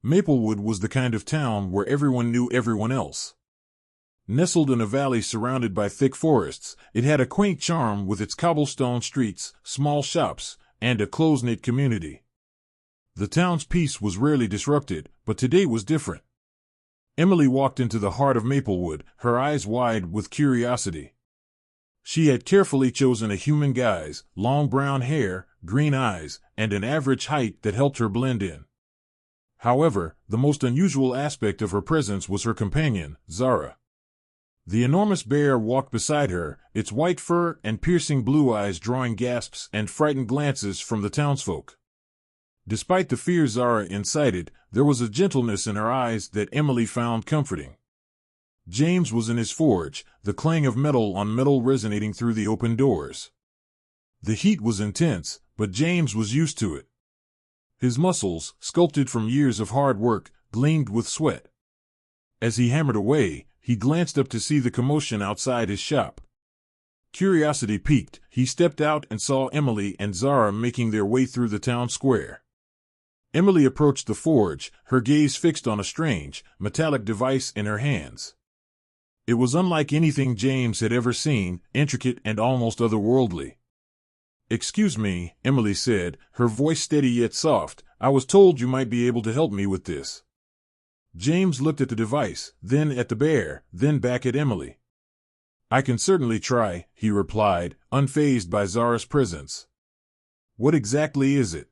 Maplewood was the kind of town where everyone knew everyone else. Nestled in a valley surrounded by thick forests, it had a quaint charm with its cobblestone streets, small shops, and a close-knit community. The town's peace was rarely disrupted, but today was different. Emily walked into the heart of Maplewood, her eyes wide with curiosity. She had carefully chosen a human guise, long brown hair, green eyes, and an average height that helped her blend in. However, the most unusual aspect of her presence was her companion, Zara. The enormous bear walked beside her, its white fur and piercing blue eyes drawing gasps and frightened glances from the townsfolk. Despite the fear Zara incited, there was a gentleness in her eyes that Emily found comforting. James was in his forge, the clang of metal on metal resonating through the open doors. The heat was intense, but James was used to it. His muscles, sculpted from years of hard work, gleamed with sweat. As he hammered away, he glanced up to see the commotion outside his shop. Curiosity piqued, he stepped out and saw Emily and Zara making their way through the town square. Emily approached the forge, her gaze fixed on a strange, metallic device in her hands. It was unlike anything James had ever seen, intricate and almost otherworldly. "Excuse me," Emily said, her voice steady yet soft, "I was told you might be able to help me with this." James looked at the device, then at the bear, then back at Emily. "I can certainly try," he replied, unfazed by Zara's presence. "What exactly is it?"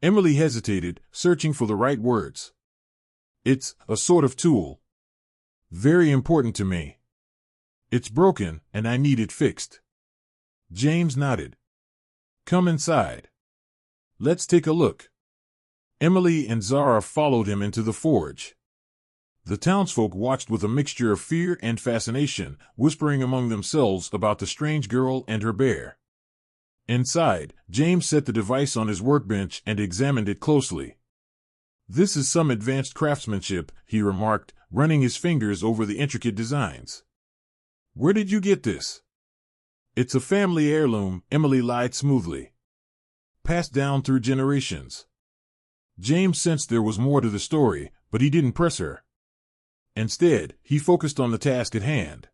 Emily hesitated, searching for the right words. "It's a sort of tool. Very important to me. It's broken, and I need it fixed." James nodded. "Come inside. Let's take a look." Emily and Zara followed him into the forge. The townsfolk watched with a mixture of fear and fascination, whispering among themselves about the strange girl and her bear. Inside, James set the device on his workbench and examined it closely. "This is some advanced craftsmanship," he remarked, running his fingers over the intricate designs. "Where did you get this?" "It's a family heirloom," Emily lied smoothly. "Passed down through generations." James sensed there was more to the story, but he didn't press her. Instead, he focused on the task at hand.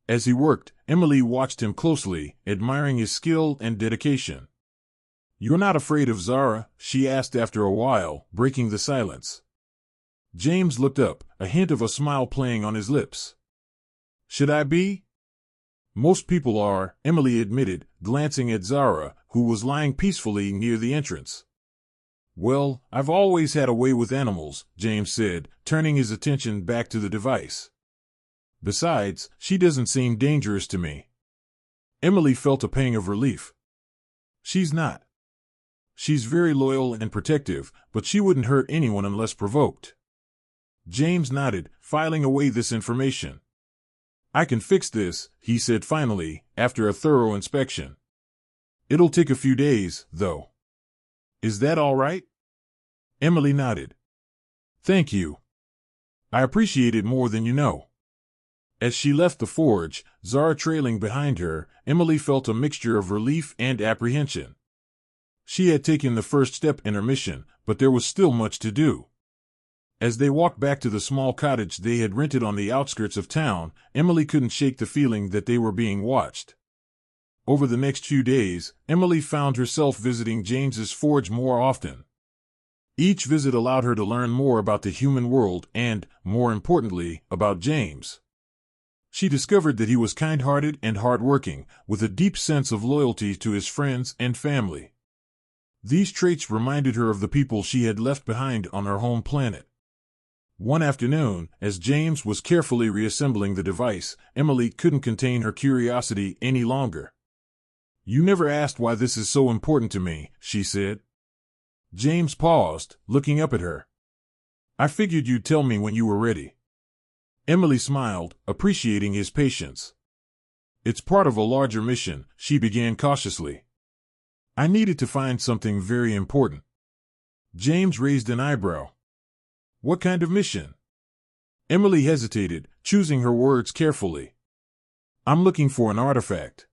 As he worked, Emily watched him closely, admiring his skill and dedication. "You're not afraid of Zara?" she asked after a while, breaking the silence. James looked up, a hint of a smile playing on his lips. "Should I be?" "Most people are," Emily admitted, glancing at Zara, who was lying peacefully near the entrance. "Well, I've always had a way with animals," James said, turning his attention back to the device. "Besides, she doesn't seem dangerous to me." Emily felt a pang of relief. "She's not. She's very loyal and protective, but she wouldn't hurt anyone unless provoked." James nodded, filing away this information. "I can fix this," he said finally, after a thorough inspection. "It'll take a few days, though. Is that all right?" Emily nodded. "Thank you. I appreciate it more than you know." As she left the forge, Zara trailing behind her, Emily felt a mixture of relief and apprehension. She had taken the first step in her mission, but there was still much to do. As they walked back to the small cottage they had rented on the outskirts of town, Emily couldn't shake the feeling that they were being watched. Over the next few days, Emily found herself visiting James's forge more often. Each visit allowed her to learn more about the human world and, more importantly, about James. She discovered that he was kind-hearted and hard-working, with a deep sense of loyalty to his friends and family. These traits reminded her of the people she had left behind on her home planet. One afternoon, as James was carefully reassembling the device, Emily couldn't contain her curiosity any longer. "You never asked why this is so important to me," she said. James paused, looking up at her. "I figured you'd tell me when you were ready." Emily smiled, appreciating his patience. "It's part of a larger mission," she began cautiously. "I needed to find something very important." James raised an eyebrow. "What kind of mission?" Emily hesitated, choosing her words carefully. "I'm looking for an artifact.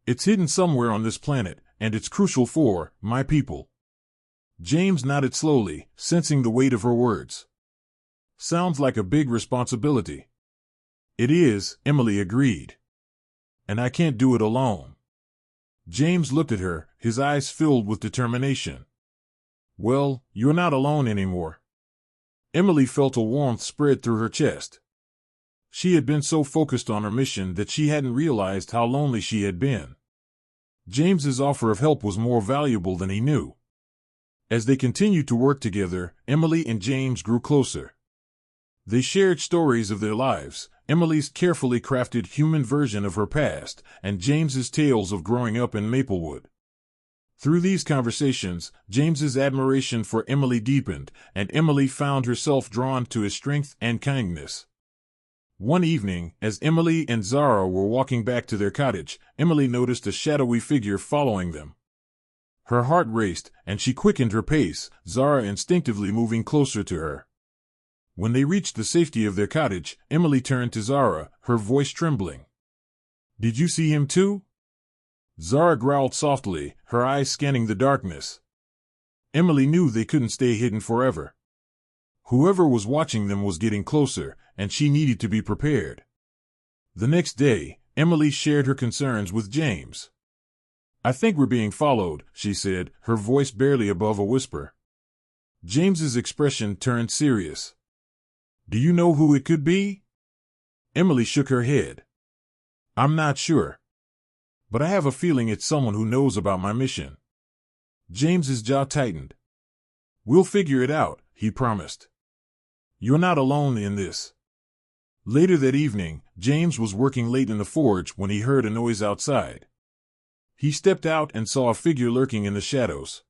It's hidden somewhere on this planet, and it's crucial for my people." James nodded slowly, sensing the weight of her words. Sounds like a big responsibility. It is, Emily agreed. And I can't do it alone. James looked at her, his eyes filled with determination. Well, you're not alone anymore. Emily felt a warmth spread through her chest. She had been so focused on her mission that she hadn't realized how lonely she had been. James's offer of help was more valuable than he knew. As they continued to work together, Emily and James grew closer. They shared stories of their lives, Emily's carefully crafted human version of her past, and James's tales of growing up in Maplewood. Through these conversations, James's admiration for Emily deepened, and Emily found herself drawn to his strength and kindness. One evening, as Emily and Zara were walking back to their cottage, Emily noticed a shadowy figure following them. Her heart raced, and she quickened her pace, Zara instinctively moving closer to her. When they reached the safety of their cottage, Emily turned to Zara, her voice trembling. Did you see him too? Zara growled softly, her eyes scanning the darkness. Emily knew they couldn't stay hidden forever. Whoever was watching them was getting closer, and she needed to be prepared. The next day, Emily shared her concerns with James. I think we're being followed, she said, her voice barely above a whisper. James's expression turned serious. Do you know who it could be? Emily shook her head. I'm not sure. But I have a feeling it's someone who knows about my mission. James's jaw tightened. We'll figure it out, he promised. You're not alone in this. Later that evening, James was working late in the forge when he heard a noise outside. He stepped out and saw a figure lurking in the shadows.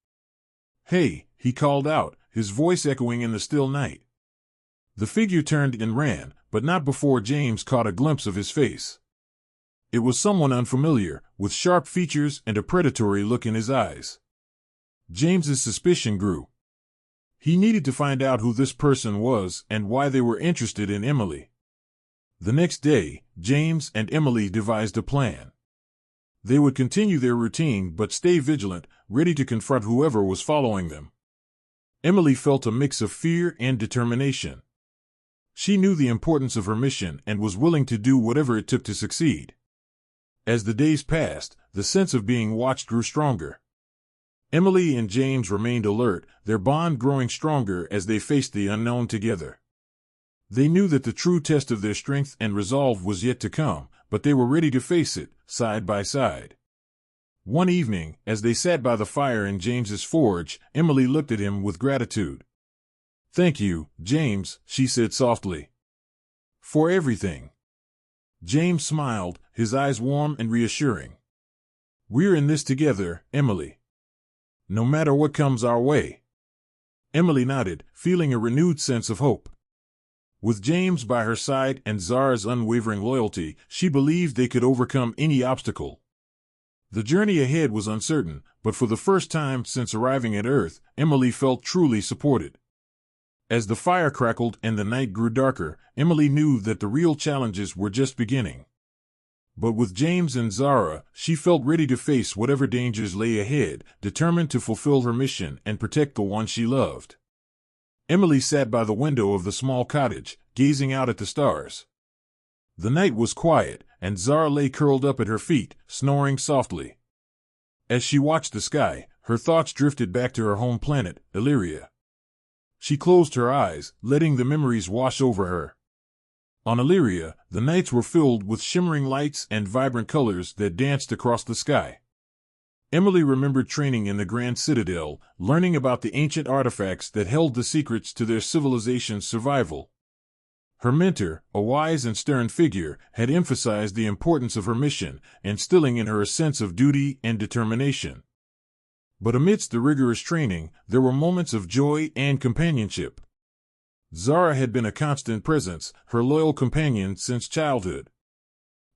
Hey, he called out, his voice echoing in the still night. The figure turned and ran, but not before James caught a glimpse of his face. It was someone unfamiliar, with sharp features and a predatory look in his eyes. James's suspicion grew. He needed to find out who this person was and why they were interested in Emily. The next day, James and Emily devised a plan. They would continue their routine but stay vigilant, ready to confront whoever was following them. Emily felt a mix of fear and determination. She knew the importance of her mission and was willing to do whatever it took to succeed. As the days passed, the sense of being watched grew stronger. Emily and James remained alert, their bond growing stronger as they faced the unknown together. They knew that the true test of their strength and resolve was yet to come, but they were ready to face it, side by side. One evening, as they sat by the fire in James's forge, Emily looked at him with gratitude. Thank you, James, she said softly. For everything. James smiled, his eyes warm and reassuring. We're in this together, Emily. No matter what comes our way. Emily nodded, feeling a renewed sense of hope. With James by her side and Zara's unwavering loyalty, she believed they could overcome any obstacle. The journey ahead was uncertain, but for the first time since arriving at Earth, Emily felt truly supported. As the fire crackled and the night grew darker, Emily knew that the real challenges were just beginning. But with James and Zara, she felt ready to face whatever dangers lay ahead, determined to fulfill her mission and protect the one she loved. Emily sat by the window of the small cottage, gazing out at the stars. The night was quiet, and Zara lay curled up at her feet, snoring softly. As she watched the sky, her thoughts drifted back to her home planet, Illyria. She closed her eyes, letting the memories wash over her. On Illyria, the nights were filled with shimmering lights and vibrant colors that danced across the sky. Emily remembered training in the Grand Citadel, learning about the ancient artifacts that held the secrets to their civilization's survival. Her mentor, a wise and stern figure, had emphasized the importance of her mission, instilling in her a sense of duty and determination. But amidst the rigorous training, there were moments of joy and companionship. Zara had been a constant presence, her loyal companion since childhood.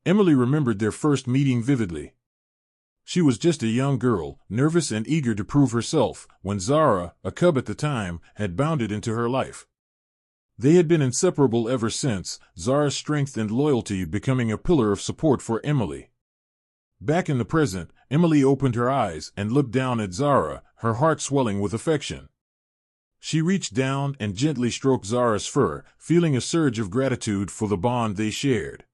Emily remembered their first meeting vividly. She was just a young girl, nervous and eager to prove herself, when Zara, a cub at the time, had bounded into her life. They had been inseparable ever since, Zara's strength and loyalty becoming a pillar of support for Emily. Back in the present, Emily opened her eyes and looked down at Zara, her heart swelling with affection. She reached down and gently stroked Zara's fur, feeling a surge of gratitude for the bond they shared.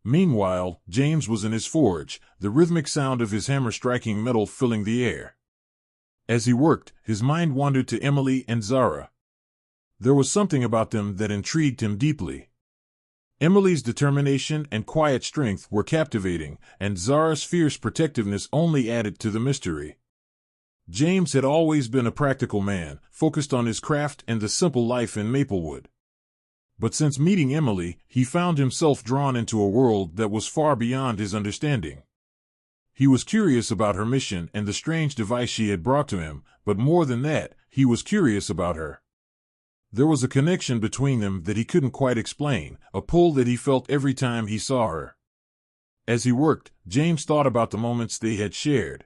Meanwhile, James was in his forge, the rhythmic sound of his hammer striking metal filling the air. As he worked, his mind wandered to Emily and Zara. There was something about them that intrigued him deeply. Emily's determination and quiet strength were captivating, and Zara's fierce protectiveness only added to the mystery. James had always been a practical man, focused on his craft and the simple life in Maplewood. But since meeting Emily, he found himself drawn into a world that was far beyond his understanding. He was curious about her mission and the strange device she had brought to him, but more than that, he was curious about her. There was a connection between them that he couldn't quite explain, a pull that he felt every time he saw her. As he worked, James thought about the moments they had shared.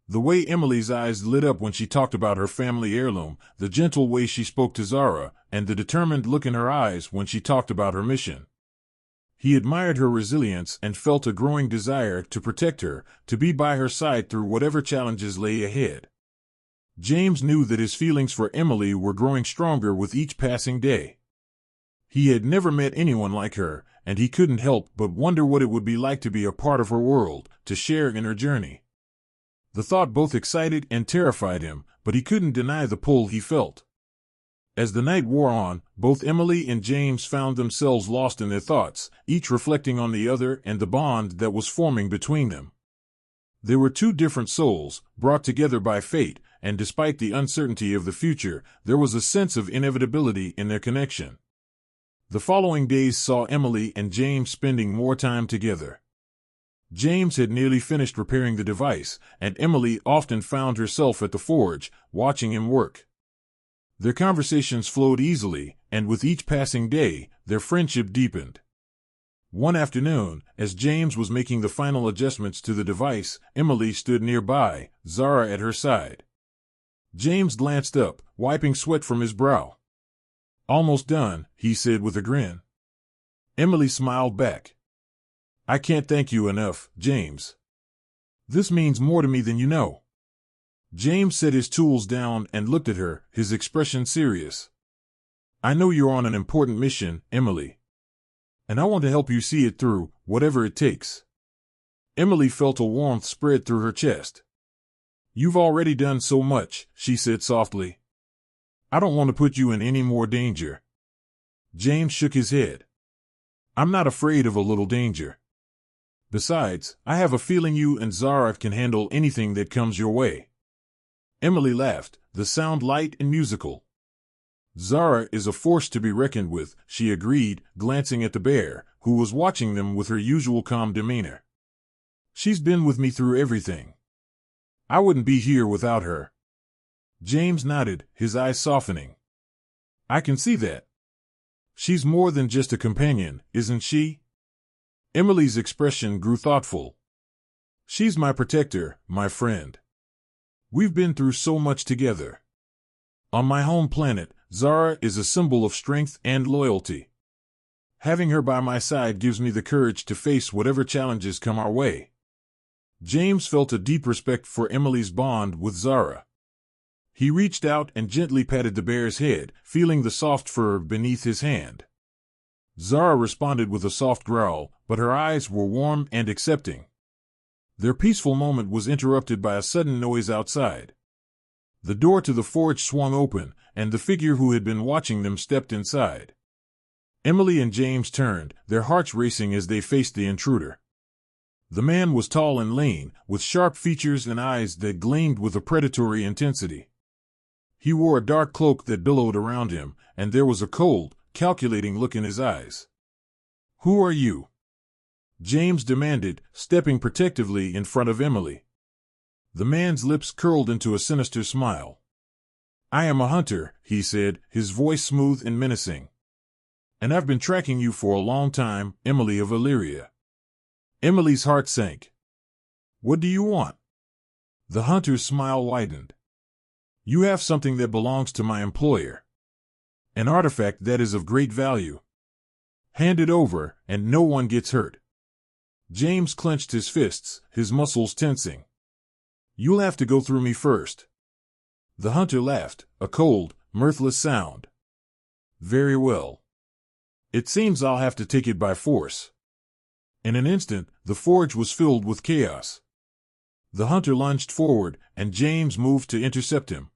The way Emily's eyes lit up when she talked about her family heirloom, the gentle way she spoke to Zara, and the determined look in her eyes when she talked about her mission. He admired her resilience and felt a growing desire to protect her, to be by her side through whatever challenges lay ahead. James knew that his feelings for Emily were growing stronger with each passing day. He had never met anyone like her, and he couldn't help but wonder what it would be like to be a part of her world, to share in her journey. The thought both excited and terrified him, but he couldn't deny the pull he felt. As the night wore on, both Emily and James found themselves lost in their thoughts, each reflecting on the other and the bond that was forming between them. They were two different souls, brought together by fate, and despite the uncertainty of the future, there was a sense of inevitability in their connection. The following days saw Emily and James spending more time together. James had nearly finished repairing the device, and Emily often found herself at the forge, watching him work. Their conversations flowed easily, and with each passing day, their friendship deepened. One afternoon, as James was making the final adjustments to the device, Emily stood nearby, Zara at her side. James glanced up, wiping sweat from his brow. "Almost done," he said with a grin. Emily smiled back. "I can't thank you enough, James. This means more to me than you know." James set his tools down and looked at her, his expression serious. "I know you're on an important mission, Emily. And I want to help you see it through, whatever it takes." Emily felt a warmth spread through her chest. "You've already done so much," she said softly. "I don't want to put you in any more danger." James shook his head. "I'm not afraid of a little danger. Besides, I have a feeling you and Zara can handle anything that comes your way." Emily laughed, the sound light and musical. "Zara is a force to be reckoned with," she agreed, glancing at the bear, who was watching them with her usual calm demeanor. "She's been with me through everything. I wouldn't be here without her." James nodded, his eyes softening. "I can see that. She's more than just a companion, isn't she?" Emily's expression grew thoughtful. "She's my protector, my friend. We've been through so much together. On my home planet, Zara is a symbol of strength and loyalty. Having her by my side gives me the courage to face whatever challenges come our way." James felt a deep respect for Emily's bond with Zara. He reached out and gently patted the bear's head, feeling the soft fur beneath his hand. Zara responded with a soft growl, but her eyes were warm and accepting. Their peaceful moment was interrupted by a sudden noise outside. The door to the forge swung open, and the figure who had been watching them stepped inside. Emily and James turned, their hearts racing as they faced the intruder. The man was tall and lean, with sharp features and eyes that gleamed with a predatory intensity. He wore a dark cloak that billowed around him, and there was a cold, calculating look in his eyes. "Who are you?" James demanded, stepping protectively in front of Emily. The man's lips curled into a sinister smile. "I am a hunter," he said, his voice smooth and menacing. "And I've been tracking you for a long time, Emily of Illyria." Emily's heart sank. "What do you want?" The hunter's smile widened. "You have something that belongs to my employer. An artifact that is of great value. Hand it over, and no one gets hurt." James clenched his fists, his muscles tensing. "You'll have to go through me first." The hunter laughed, a cold, mirthless sound. "Very well. It seems I'll have to take it by force." In an instant, the forge was filled with chaos. The hunter lunged forward, and James moved to intercept him.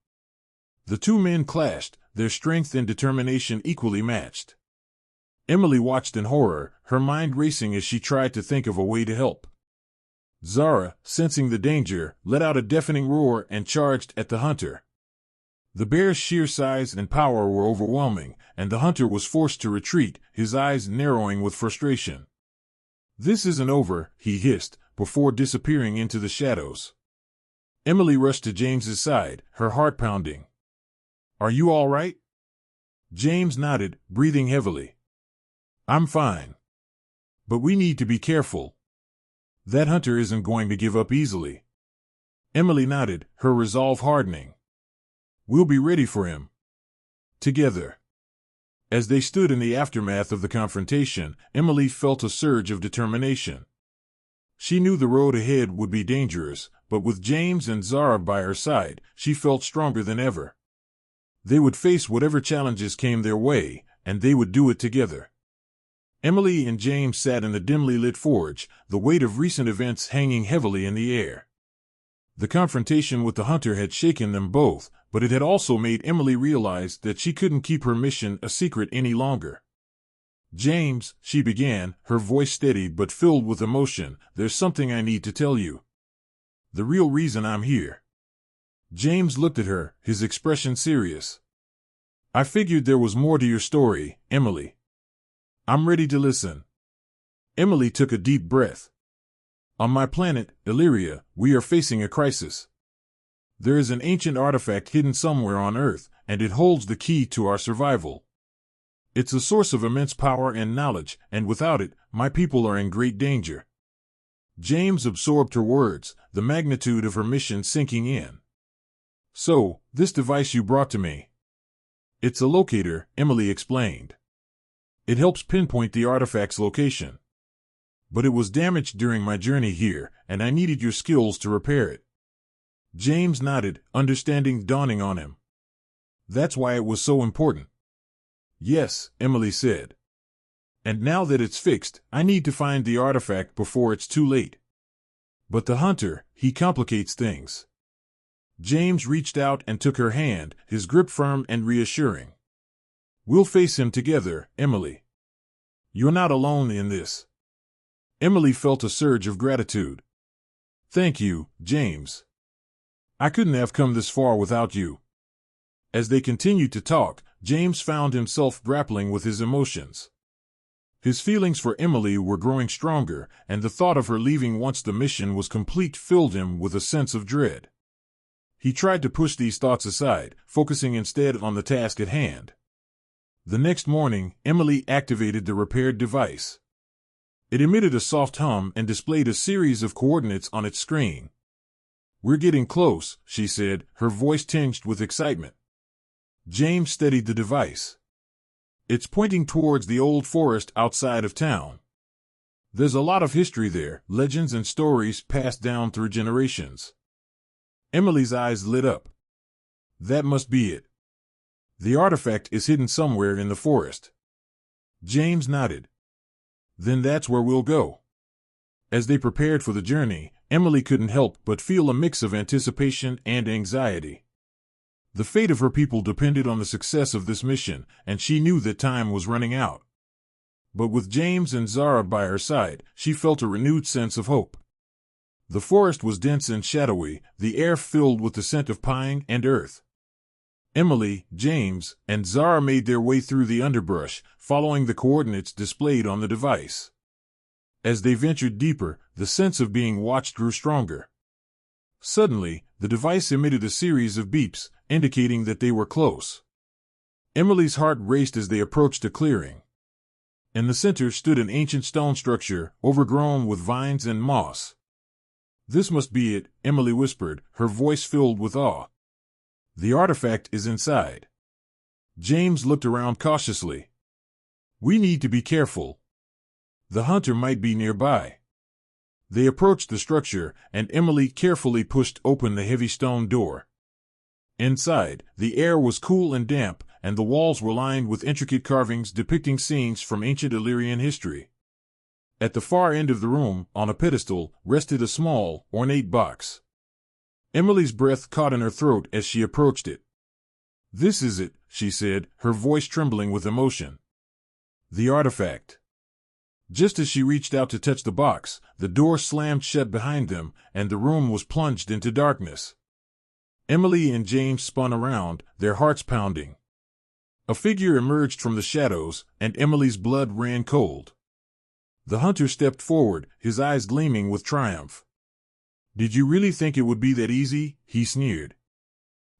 The two men clashed, their strength and determination equally matched. Emily watched in horror, her mind racing as she tried to think of a way to help. Zara, sensing the danger, let out a deafening roar and charged at the hunter. The bear's sheer size and power were overwhelming, and the hunter was forced to retreat, his eyes narrowing with frustration. "This isn't over," he hissed, before disappearing into the shadows. Emily rushed to James's side, her heart pounding. "Are you all right?" James nodded, breathing heavily. "I'm fine. But we need to be careful. That hunter isn't going to give up easily." Emily nodded, her resolve hardening. "We'll be ready for him. Together." As they stood in the aftermath of the confrontation, Emily felt a surge of determination. She knew the road ahead would be dangerous, but with James and Zara by her side, she felt stronger than ever. They would face whatever challenges came their way, and they would do it together. Emily and James sat in the dimly lit forge, the weight of recent events hanging heavily in the air. The confrontation with the hunter had shaken them both, but it had also made Emily realize that she couldn't keep her mission a secret any longer. "James," she began, her voice steady but filled with emotion, "there's something I need to tell you. The real reason I'm here." James looked at her, his expression serious. "I figured there was more to your story, Emily. I'm ready to listen." Emily took a deep breath. "On my planet, Illyria, we are facing a crisis. There is an ancient artifact hidden somewhere on Earth, and it holds the key to our survival. It's a source of immense power and knowledge, and without it, my people are in great danger." James absorbed her words, the magnitude of her mission sinking in. "So, this device you brought to me. It's a locator," Emily explained. "It helps pinpoint the artifact's location. But it was damaged during my journey here, and I needed your skills to repair it." James nodded, understanding dawning on him. "That's why it was so important." "Yes," Emily said. "And now that it's fixed, I need to find the artifact before it's too late. But the hunter, he complicates things." James reached out and took her hand, his grip firm and reassuring. "We'll face him together, Emily. You're not alone in this." Emily felt a surge of gratitude. "Thank you, James. I couldn't have come this far without you." As they continued to talk, James found himself grappling with his emotions. His feelings for Emily were growing stronger, and the thought of her leaving once the mission was complete filled him with a sense of dread. He tried to push these thoughts aside, focusing instead on the task at hand. The next morning, Emily activated the repaired device. It emitted a soft hum and displayed a series of coordinates on its screen. "We're getting close," she said, her voice tinged with excitement. James steadied the device. "It's pointing towards the old forest outside of town. There's a lot of history there, legends and stories passed down through generations." Emily's eyes lit up. "That must be it. The artifact is hidden somewhere in the forest." James nodded. "Then that's where we'll go." As they prepared for the journey, Emily couldn't help but feel a mix of anticipation and anxiety. The fate of her people depended on the success of this mission, and she knew that time was running out. But with James and Zara by her side, she felt a renewed sense of hope. The forest was dense and shadowy, the air filled with the scent of pine and earth. Emily, James, and Zara made their way through the underbrush, following the coordinates displayed on the device. As they ventured deeper, the sense of being watched grew stronger. Suddenly, the device emitted a series of beeps, indicating that they were close. Emily's heart raced as they approached a clearing. In the center stood an ancient stone structure, overgrown with vines and moss. "This must be it," Emily whispered, her voice filled with awe. "The artifact is inside." James looked around cautiously. "We need to be careful. The hunter might be nearby." They approached the structure, and Emily carefully pushed open the heavy stone door. Inside, the air was cool and damp, and the walls were lined with intricate carvings depicting scenes from ancient Illyrian history. At the far end of the room, on a pedestal, rested a small, ornate box. Emily's breath caught in her throat as she approached it. "This is it," she said, her voice trembling with emotion. "The artifact." Just as she reached out to touch the box, the door slammed shut behind them, and the room was plunged into darkness. Emily and James spun around, their hearts pounding. A figure emerged from the shadows, and Emily's blood ran cold. The hunter stepped forward, his eyes gleaming with triumph. "Did you really think it would be that easy?" he sneered.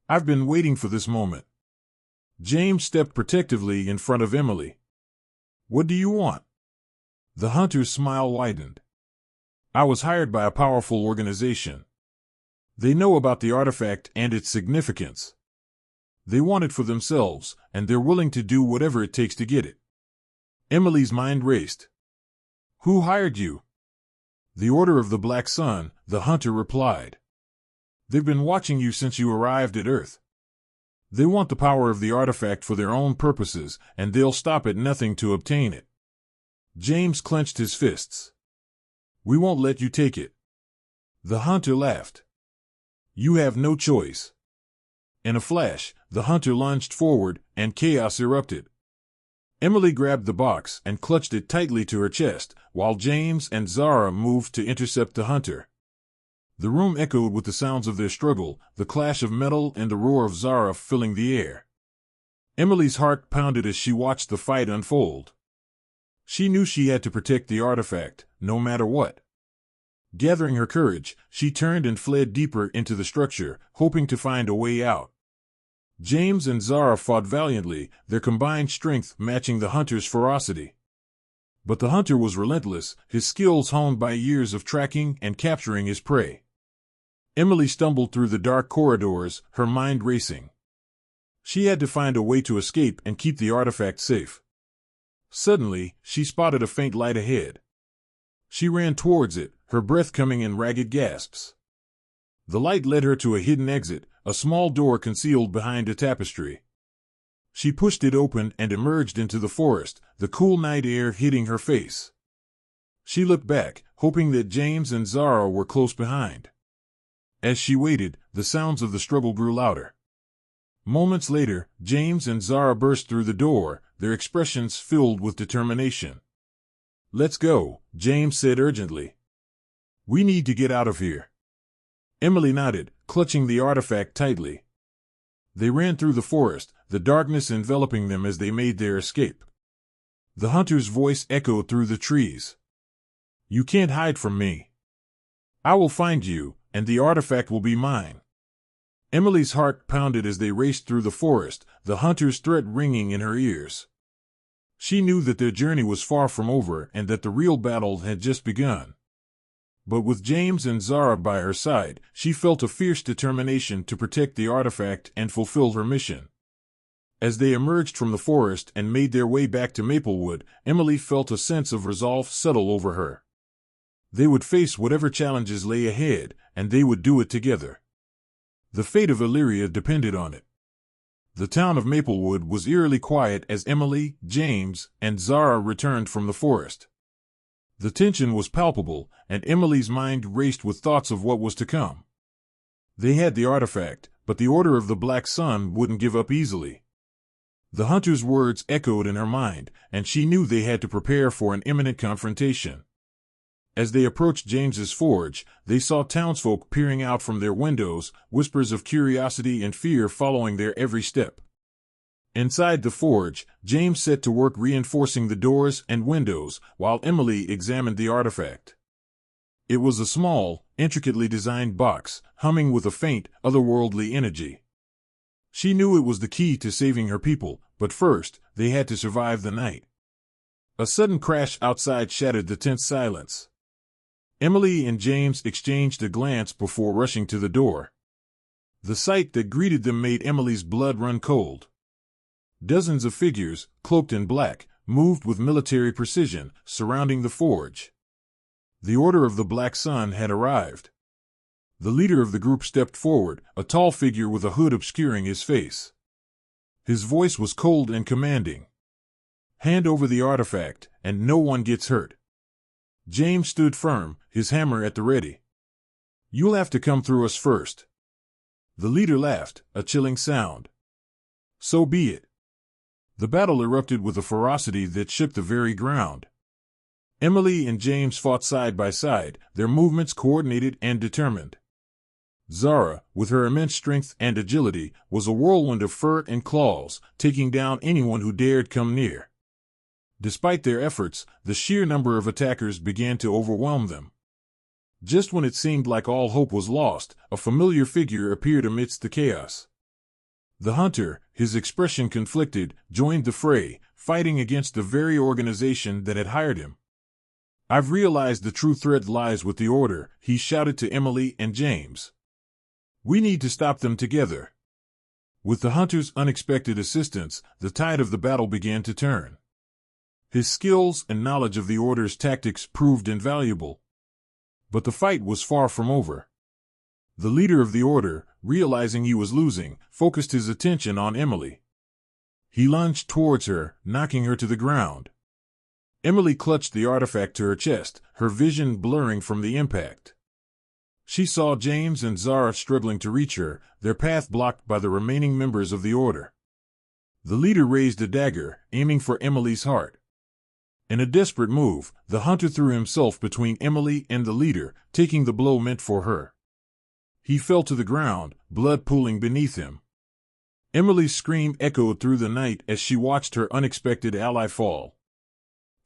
"I've been waiting for this moment." James stepped protectively in front of Emily. "What do you want?" The hunter's smile widened. "I was hired by a powerful organization. They know about the artifact and its significance. They want it for themselves, and they're willing to do whatever it takes to get it." Emily's mind raced. "Who hired you?" "The Order of the Black Sun," the hunter replied. "They've been watching you since you arrived at Earth. They want the power of the artifact for their own purposes, and they'll stop at nothing to obtain it." James clenched his fists. "We won't let you take it." The hunter laughed. "You have no choice." In a flash, the hunter lunged forward, and chaos erupted. Emily grabbed the box and clutched it tightly to her chest, while James and Zara moved to intercept the hunter. The room echoed with the sounds of their struggle, the clash of metal and the roar of Zara filling the air. Emily's heart pounded as she watched the fight unfold. She knew she had to protect the artifact, no matter what. Gathering her courage, she turned and fled deeper into the structure, hoping to find a way out. James and Zara fought valiantly, their combined strength matching the hunter's ferocity. But the hunter was relentless, his skills honed by years of tracking and capturing his prey. Emily stumbled through the dark corridors, her mind racing. She had to find a way to escape and keep the artifact safe. Suddenly, she spotted a faint light ahead. She ran towards it, her breath coming in ragged gasps. The light led her to a hidden exit, a small door concealed behind a tapestry. She pushed it open and emerged into the forest, the cool night air hitting her face. She looked back, hoping that James and Zara were close behind. As she waited, the sounds of the struggle grew louder. Moments later, James and Zara burst through the door, their expressions filled with determination. "Let's go," James said urgently. "We need to get out of here." Emily nodded, clutching the artifact tightly. They ran through the forest, the darkness enveloping them as they made their escape. The hunter's voice echoed through the trees. "You can't hide from me. I will find you, and the artifact will be mine." Emily's heart pounded as they raced through the forest, the hunter's threat ringing in her ears. She knew that their journey was far from over and that the real battle had just begun. But with James and Zara by her side, she felt a fierce determination to protect the artifact and fulfill her mission. As they emerged from the forest and made their way back to Maplewood, Emily felt a sense of resolve settle over her. They would face whatever challenges lay ahead, and they would do it together. The fate of Illyria depended on it. The town of Maplewood was eerily quiet as Emily, James, and Zara returned from the forest. The tension was palpable, and Emily's mind raced with thoughts of what was to come. They had the artifact, but the Order of the Black Sun wouldn't give up easily. The hunter's words echoed in her mind, and she knew they had to prepare for an imminent confrontation. As they approached James's forge, they saw townsfolk peering out from their windows, whispers of curiosity and fear following their every step. Inside the forge, James set to work reinforcing the doors and windows, while Emily examined the artifact. It was a small, intricately designed box, humming with a faint, otherworldly energy. She knew it was the key to saving her people, but first, they had to survive the night. A sudden crash outside shattered the tense silence. Emily and James exchanged a glance before rushing to the door. The sight that greeted them made Emily's blood run cold. Dozens of figures, cloaked in black, moved with military precision, surrounding the forge. The Order of the Black Sun had arrived. The leader of the group stepped forward, a tall figure with a hood obscuring his face. His voice was cold and commanding. "Hand over the artifact, and no one gets hurt." James stood firm, his hammer at the ready. "You'll have to come through us first." The leader laughed, a chilling sound. "So be it." The battle erupted with a ferocity that shook the very ground. Emily and James fought side by side, their movements coordinated and determined. Zara, with her immense strength and agility, was a whirlwind of fur and claws, taking down anyone who dared come near. Despite their efforts, the sheer number of attackers began to overwhelm them. Just when it seemed like all hope was lost, a familiar figure appeared amidst the chaos. The hunter, his expression conflicted, joined the fray, fighting against the very organization that had hired him. "I've realized the true threat lies with the Order," he shouted to Emily and James. "We need to stop them together." With the hunter's unexpected assistance, the tide of the battle began to turn. His skills and knowledge of the Order's tactics proved invaluable. But the fight was far from over. The leader of the Order, realizing he was losing, focused his attention on Emily. He lunged towards her, knocking her to the ground. Emily clutched the artifact to her chest, her vision blurring from the impact. She saw James and Zara struggling to reach her, their path blocked by the remaining members of the Order. The leader raised a dagger, aiming for Emily's heart. In a desperate move, the hunter threw himself between Emily and the leader, taking the blow meant for her. He fell to the ground, blood pooling beneath him. Emily's scream echoed through the night as she watched her unexpected ally fall.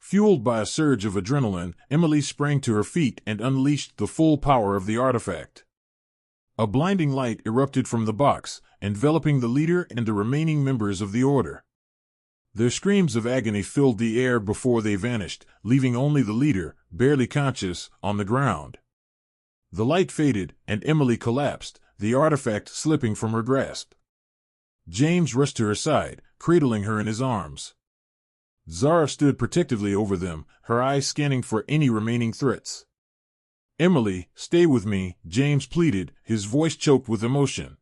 Fueled by a surge of adrenaline, Emily sprang to her feet and unleashed the full power of the artifact. A blinding light erupted from the box, enveloping the leader and the remaining members of the Order. Their screams of agony filled the air before they vanished, leaving only the leader, barely conscious, on the ground. The light faded, and Emily collapsed, the artifact slipping from her grasp. James rushed to her side, cradling her in his arms. Zara stood protectively over them, her eyes scanning for any remaining threats. "Emily, stay with me," James pleaded, his voice choked with emotion.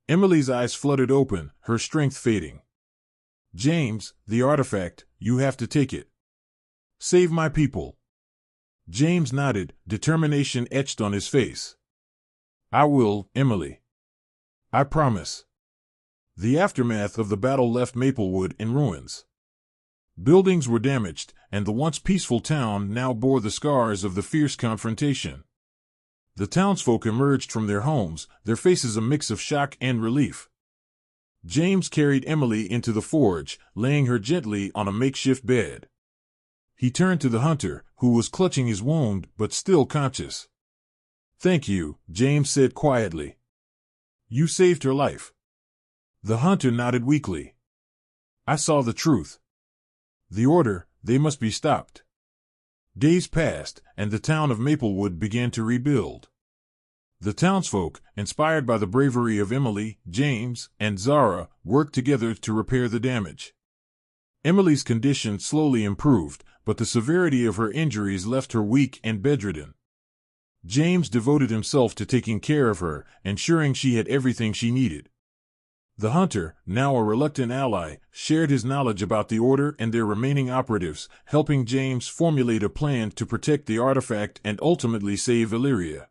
Emily's eyes fluttered open, her strength fading. "James, the artifact, you have to take it. Save my people." James nodded, determination etched on his face. "I will, Emily. I promise." The aftermath of the battle left Maplewood in ruins. Buildings were damaged, and the once peaceful town now bore the scars of the fierce confrontation. The townsfolk emerged from their homes, their faces a mix of shock and relief. James carried Emily into the forge, laying her gently on a makeshift bed. He turned to the hunter, who was clutching his wound but still conscious. "Thank you," James said quietly. "You saved her life." The hunter nodded weakly. "I saw the truth. The Order, they must be stopped." Days passed, and the town of Maplewood began to rebuild. The townsfolk, inspired by the bravery of Emily, James, and Zara, worked together to repair the damage. Emily's condition slowly improved, but the severity of her injuries left her weak and bedridden. James devoted himself to taking care of her, ensuring she had everything she needed. The hunter, now a reluctant ally, shared his knowledge about the Order and their remaining operatives, helping James formulate a plan to protect the artifact and ultimately save Illyria.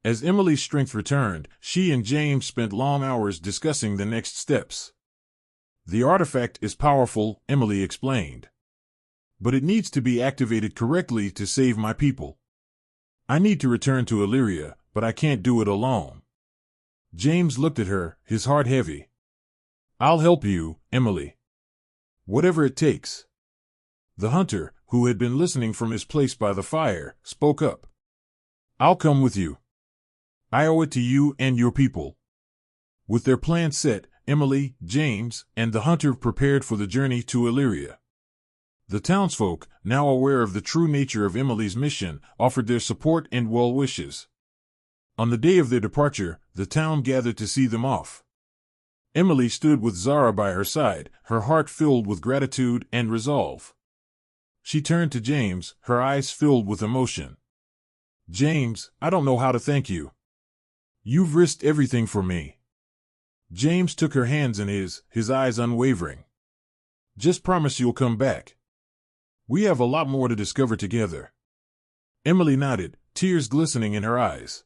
As Emily's strength returned, she and James spent long hours discussing the next steps. "The artifact is powerful," Emily explained. "But it needs to be activated correctly to save my people. I need to return to Illyria, but I can't do it alone." James looked at her, his heart heavy. "I'll help you, Emily. Whatever it takes." The hunter, who had been listening from his place by the fire, spoke up. "I'll come with you. I owe it to you and your people." With their plan set, Emily, James, and the hunter prepared for the journey to Illyria. The townsfolk, now aware of the true nature of Emily's mission, offered their support and well wishes. On the day of their departure, the town gathered to see them off. Emily stood with Zara by her side, her heart filled with gratitude and resolve. She turned to James, her eyes filled with emotion. James, I don't know how to thank you. You've risked everything for me. James took her hands in his eyes unwavering. Just promise you'll come back. We have a lot more to discover together. Emily nodded, tears glistening in her eyes.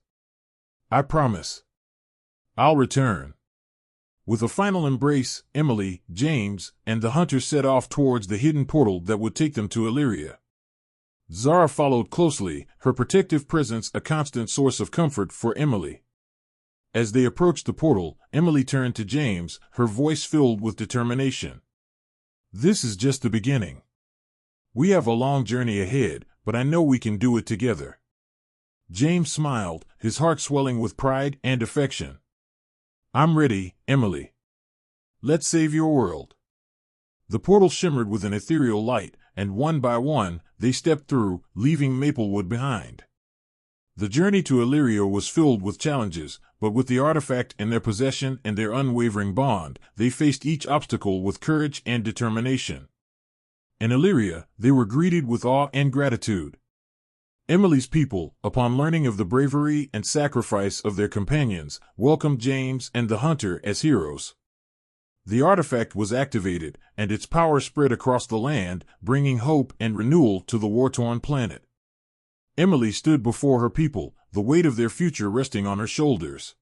I promise. I'll return. With a final embrace, Emily, James, and the hunter set off towards the hidden portal that would take them to Illyria. Zara followed closely, her protective presence a constant source of comfort for Emily. As they approached the portal, Emily turned to James, her voice filled with determination. This is just the beginning. We have a long journey ahead, but I know we can do it together. James smiled, his heart swelling with pride and affection. I'm ready, Emily. Let's save your world. The portal shimmered with an ethereal light, and one by one, they stepped through, leaving Maplewood behind. The journey to Illyria was filled with challenges, but with the artifact in their possession and their unwavering bond, they faced each obstacle with courage and determination. In Illyria, they were greeted with awe and gratitude. Emily's people, upon learning of the bravery and sacrifice of their companions, welcomed James and the hunter as heroes. The artifact was activated, and its power spread across the land, bringing hope and renewal to the war-torn planet. Emily stood before her people, the weight of their future resting on her shoulders.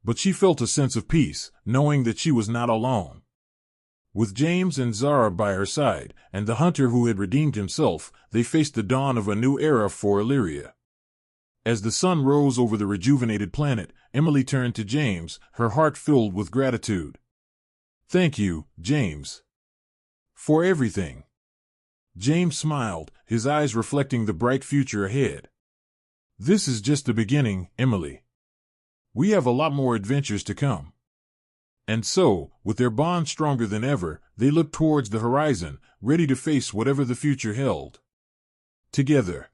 But she felt a sense of peace, knowing that she was not alone. With James and Zara by her side, and the hunter who had redeemed himself, they faced the dawn of a new era for Illyria. As the sun rose over the rejuvenated planet, Emily turned to James, her heart filled with gratitude. Thank you, James. For everything. James smiled, his eyes reflecting the bright future ahead. This is just the beginning, Emily. We have a lot more adventures to come. And so, with their bond stronger than ever, they looked towards the horizon, ready to face whatever the future held. Together.